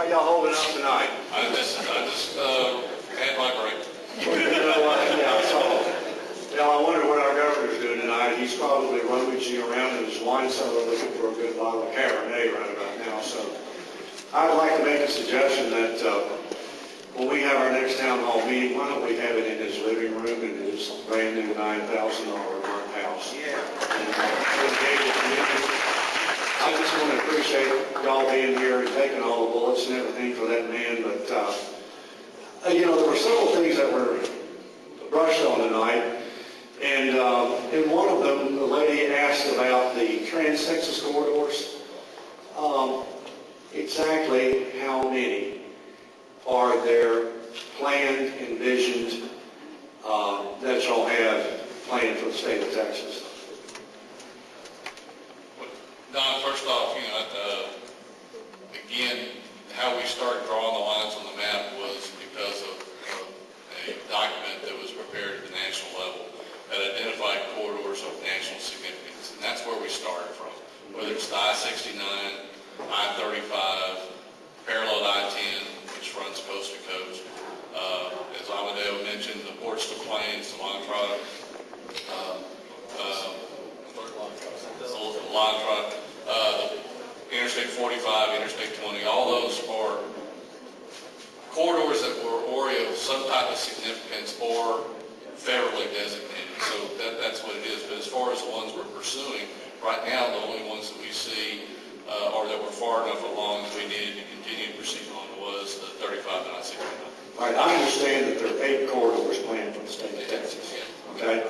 How y'all holding up tonight? I just had my break. You know what? Yeah, I saw. Yeah, I wonder what our governor's doing tonight. He's probably rummaging around in his wine cellar looking for a good bottle of Cabernet right about now. So I'd like to make a suggestion that when we have our next town hall meeting, why don't we have it in his living room in his brand new $9,000 burnt house? Yeah. I just want to appreciate y'all being here and taking all the bullets and everything for that man. But, you know, there were several things that were brushed on tonight. And in one of them, the lady asked about the Trans-Texas corridors. Exactly how many are there planned, envisioned, that y'all have planned for the state of Texas? Don, first off, you know, again, how we started drawing the lines on the map was because of a document that was prepared at the national level that identified corridors of national significance. And that's where we started from, whether it's the I-69, I-35, parallel to I-10, which runs coast to coast. As Amadeo mentioned, the ports to plains, the line product, Interstate 45, Interstate 20, all those are corridors that were already of some type of significance or federally designated. So that's what it is. But as far as the ones we're pursuing, right now the only ones that we see or that were far enough along that we needed to continue to proceed on was the 35 and I-69. All right, I understand that there are 8 corridors planned for the state of Texas. Okay?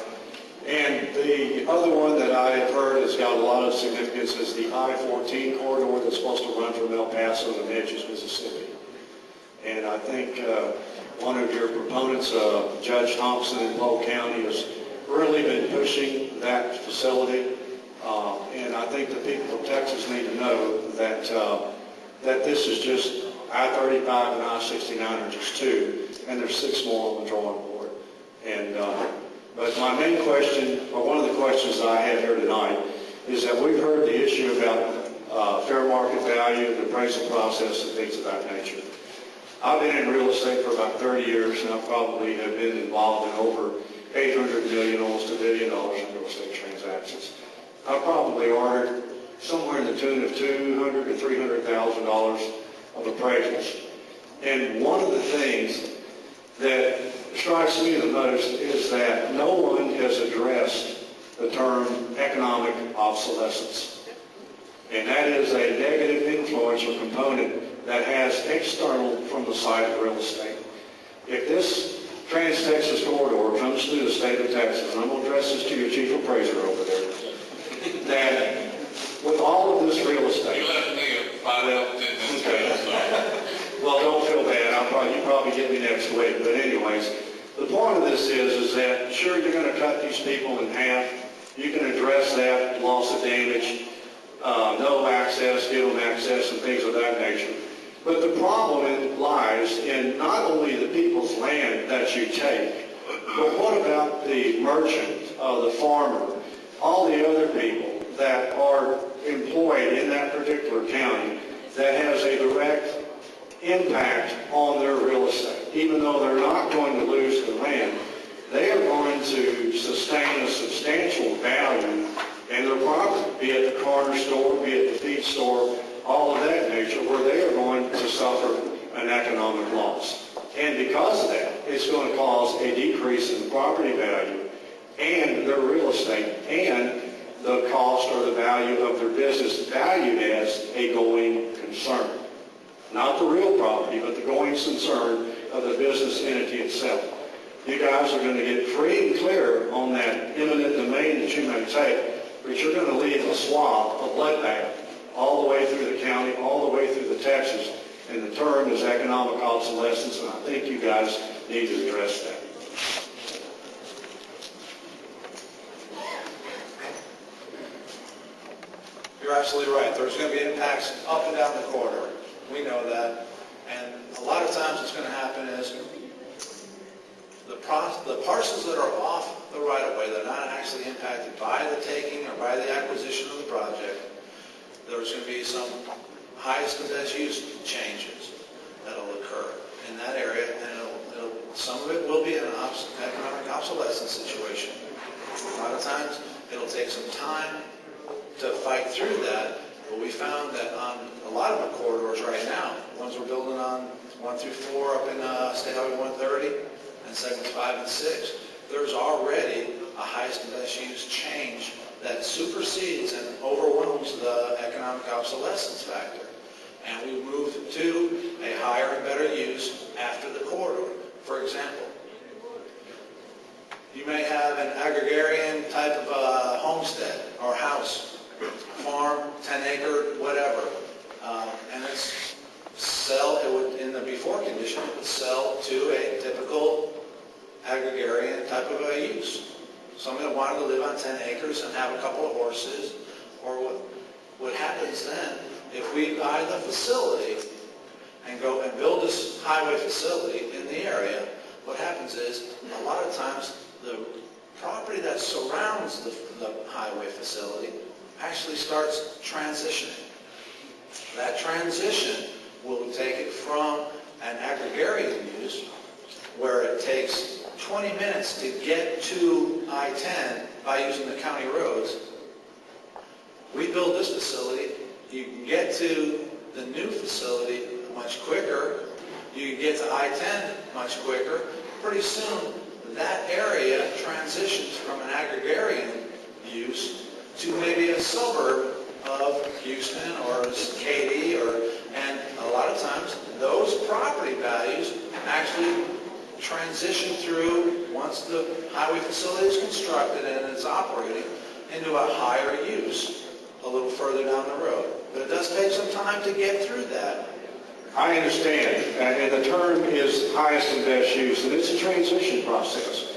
And the other one that I have heard has got a lot of significance is the I-14 corridor that's supposed to run from El Paso to Natchez, Mississippi. And I think one of your proponents, Judge Thompson in Polk County, has really been pushing that facility. And I think the people of Texas need to know that that this is just I-35 and I-69 are just 2, and there's 6 more on the drawing board. And but my main question, or one of the questions that I have here tonight, is that we've heard the issue about fair market value, the appraisal process, and things of that nature. I've been in real estate for about 30 years, and I probably have been involved in over $800 million, almost $1 billion in real estate transactions. I probably ordered somewhere in the tune of $200,000 to $300,000 of appraisals. And one of the things that strikes me the most is that no one has addressed the term economic obsolescence. And that is a negative influence or component that has external from the side of real estate. If this Trans-Texas corridor comes through the state of Texas, and I'm going to address this to your chief appraiser over there, that with all of this real estate... You left me 5 to 10 minutes ago, so... Well, don't feel bad. You probably get me next week. But anyways, the point of this is that sure, you're going to cut these people in half. You can address that, loss of damage, no access, give them access, and things of that nature. But the problem lies in not only the people's land that you take, but what about the merchant, the farmer, all the other people that are employed in that particular county that has a direct impact on their real estate. Even though they're not going to lose the land, they are going to sustain a substantial value in their property, be it the corner store, be it the feed store, all of that nature, where they are going to suffer an economic loss. And because of that, it's going to cause a decrease in the property value and their real estate and the cost or the value of their business valued as a going concern. Not the real property, but the going concern of the business entity itself. You guys are going to get free and clear on that eminent domain that you may take, but you're going to leave a swath, a bloodbath, all the way through the county, all the way through the Texas, and the term is economic obsolescence, and I think you guys need to address that. You're absolutely right. There's going to be impacts up and down the corridor. We know that. And a lot of times what's going to happen is the parcels that are off the right-of-way, they're not actually impacted by the taking or by the acquisition of the project. There's going to be some highest and best use changes. that'll occur in that area, and some of it will be an economic obsolescence situation. A lot of times, it'll take some time to fight through that, but we found that on a lot of the corridors right now, the ones we're building on 1 through 4 up in State Highway 130 and segments 5 and 6, there's already a highest and best use change that supersedes and overwhelms the economic obsolescence factor. And we moved to a higher and better use after the corridor. For example, you may have an agrarian type of homestead or house, farm, 10-acre, whatever, and it would, in the before condition, it would sell to a typical agrarian type of a use. Somebody that wanted to live on 10 acres and have a couple of horses, or what happens then, if we buy the facility and go and build this highway facility in the area, what happens is, a lot of times, the property that surrounds the highway facility actually starts transitioning. That transition will take it from an agrarian use, where it takes 20 minutes to get to I-10 by using the county roads. We build this facility, you can get to the new facility much quicker, you can get to I-10 much quicker. Pretty soon, that area transitions from an agrarian use to maybe a suburb of Houston or Katy, and a lot of times those property values actually transition through, once the highway facility is constructed and it's operating, into a higher use a little further down the road. But it does take some time to get through that. I understand, and the term is highest and best use, and it's a transition process.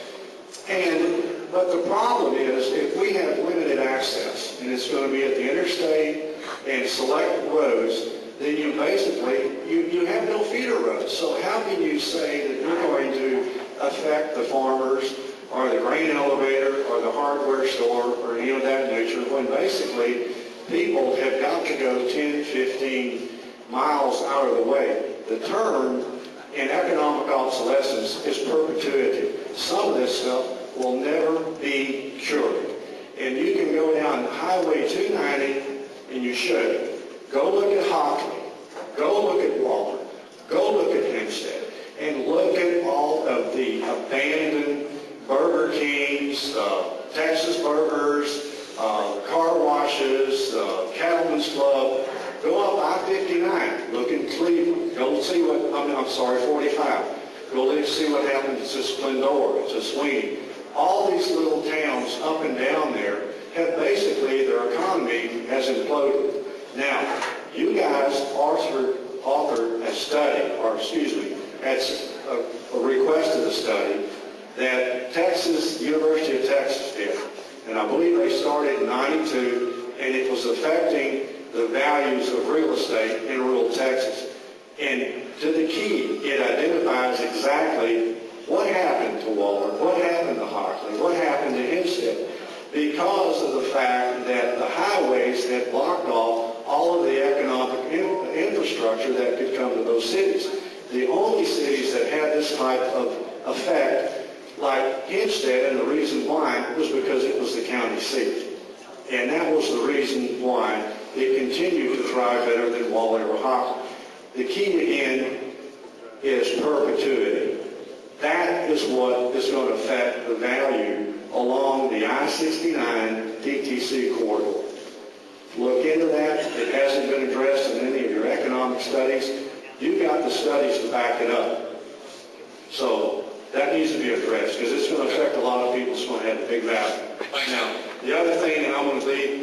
But the problem is, if we have limited access, and it's going to be at the interstate and select roads, then you basically, you have no feeder roads. So how can you say that you're going to affect the farmers, or the grain elevator, or the hardware store, or any of that nature, when basically people have got to go 10, 15 miles out of the way? The term in economic obsolescence is perpetuity. Some of this stuff will never be cured. And you can go down Highway 290, and you should. Go look at Hockley. Go look at Waller. Go look at Hempstead. And look at all of the abandoned Burger Kings, Texas Burgers, car washes, Cattlemen's Club. Go up I-59. Look in Cleveland. Go see what, I'm sorry, 45. Go see what happened to Splendora, to Sweeney. All these little towns up and down there have basically, their economy has imploded. Now, you guys authored a study, or excuse me, it's a request of the study that University of Texas did. And I believe they started in '92, and it was affecting the values of real estate in rural Texas. And to the key, it identifies exactly what happened to Waller, what happened to Hockley, what happened to Hempstead, because of the fact that the highways had blocked off all of the economic infrastructure that could come to those cities. The only cities that had this type of effect, like Hempstead, and the reason why was because it was the county seat. And that was the reason why it continued to thrive better than Waller or Hockley. The key again is perpetuity. That is what is going to affect the value along the I-69 TTC corridor. Look into that. It hasn't been addressed in any of your economic studies. You've got the studies to back it up. So that needs to be addressed, because it's going to affect a lot of people. It's going to have a big value. Now, the other thing, and I'm going to leave,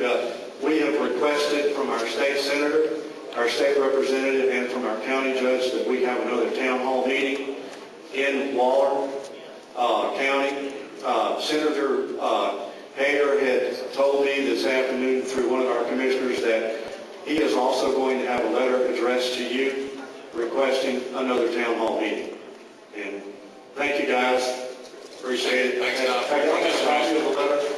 we have requested from our state senator, our state representative, and from our county judge that we have another town hall meeting in Waller County. Senator Hager had told me this afternoon through one of our commissioners that he is also going to have a letter addressed to you requesting another town hall meeting. And thank you guys. Appreciate it. Thanks, Don. I got a copy of the letter.